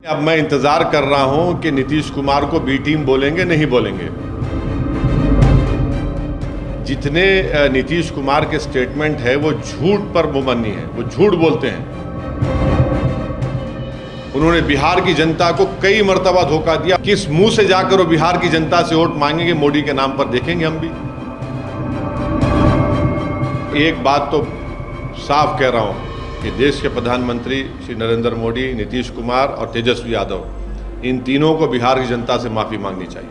अब मैं इंतजार कर रहा हूं कि नीतीश कुमार को बी टीम बोलेंगे नहीं बोलेंगे। जितने नीतीश कुमार के स्टेटमेंट है वो झूठ पर मुबन्नी है, वो झूठ बोलते हैं। उन्होंने बिहार की जनता को कई मर्तबा धोखा दिया। किस मुंह से जाकर वो बिहार की जनता से वोट मांगेंगे मोदी के नाम पर, देखेंगे हम भी। एक बात तो साफ कह रहा हूं कि देश के प्रधानमंत्री श्री नरेंद्र मोदी, नीतीश कुमार और तेजस्वी यादव, इन तीनों को बिहार की जनता से माफ़ी मांगनी चाहिए।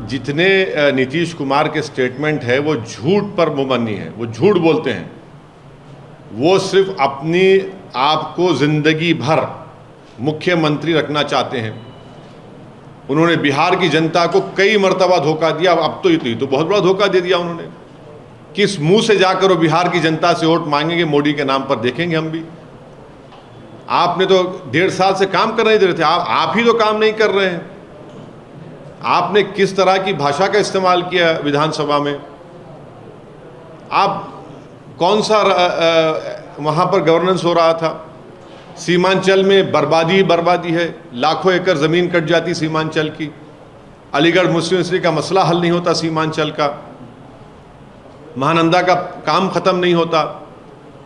जितने नीतीश कुमार के स्टेटमेंट है वो झूठ पर मुबन्नी है, वो झूठ बोलते हैं। वो सिर्फ अपनी आप को जिंदगी भर मुख्यमंत्री रखना चाहते हैं। उन्होंने बिहार की जनता को कई मर्तबा धोखा दिया। अब तो ये तो बहुत बड़ा धोखा दे दिया उन्होंने। किस मुंह से जाकर वो बिहार की जनता से वोट मांगेंगे मोदी के नाम पर, देखेंगे हम भी। आपने तो 1.5 साल से काम कर नहीं दे रहे थे, आप ही तो काम नहीं कर रहे हैं। आपने किस तरह की भाषा का इस्तेमाल किया विधानसभा में? आप कौन सा वहाँ पर गवर्नेंस हो रहा था? सीमांचल में बर्बादी है, लाखों एकड़ ज़मीन कट जाती सीमांचल की। अलीगढ़ मुस्लिम यूनिवर्सिटी का मसला हल नहीं होता, सीमांचल का महानंदा का काम ख़त्म नहीं होता।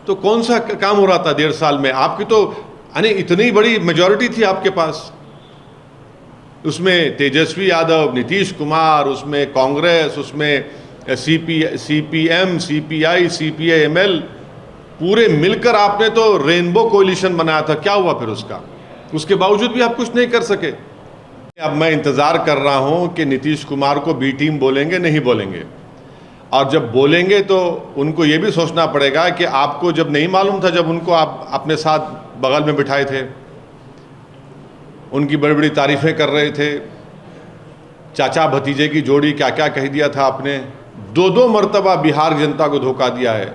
तो कौन सा काम हो रहा था 1.5 साल में? आपकी तो इतनी बड़ी मेजॉरिटी थी आपके पास। उसमें तेजस्वी यादव, नीतीश कुमार, उसमें कांग्रेस, उसमें सीपीएम, सीपीआई, सीपीआई-एमएल, पूरे मिलकर आपने तो रेनबो कोalition बनाया था। क्या हुआ फिर उसका? उसके बावजूद भी आप कुछ नहीं कर सके। अब मैं इंतज़ार कर रहा हूं कि नीतीश कुमार को बी टीम बोलेंगे नहीं बोलेंगे। और जब बोलेंगे तो उनको ये भी सोचना पड़ेगा कि आपको जब नहीं मालूम था, जब उनको आप अपने साथ बगल में बिठाए थे, उनकी बड़ी बड़ी तारीफ़ें कर रहे थे, चाचा भतीजे की जोड़ी क्या क्या कह दिया था आपने। 2 मर्तबा बिहार जनता को धोखा दिया है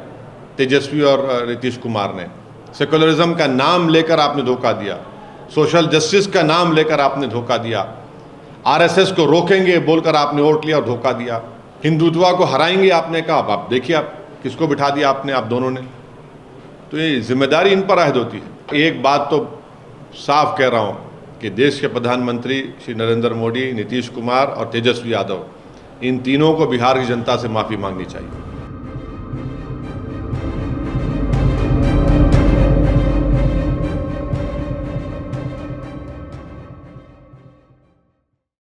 तेजस्वी और नीतीश कुमार ने। सेकुलरिज्म का नाम लेकर आपने धोखा दिया, सोशल जस्टिस का नाम लेकर आपने धोखा दिया, आरएसएस को रोकेंगे बोलकर आपने वोट लिया और धोखा दिया, हिंदुत्व को हराएंगे आपने कहा। अब आप देखिए आप किसको बिठा दिया आपने, आप दोनों ने। तो ये जिम्मेदारी इन पर आयद होती है। एक बात तो साफ कह रहा हूँ कि देश के प्रधानमंत्री श्री नरेंद्र मोदी, नीतीश कुमार और तेजस्वी यादव, इन तीनों को बिहार की जनता से माफ़ी मांगनी चाहिए।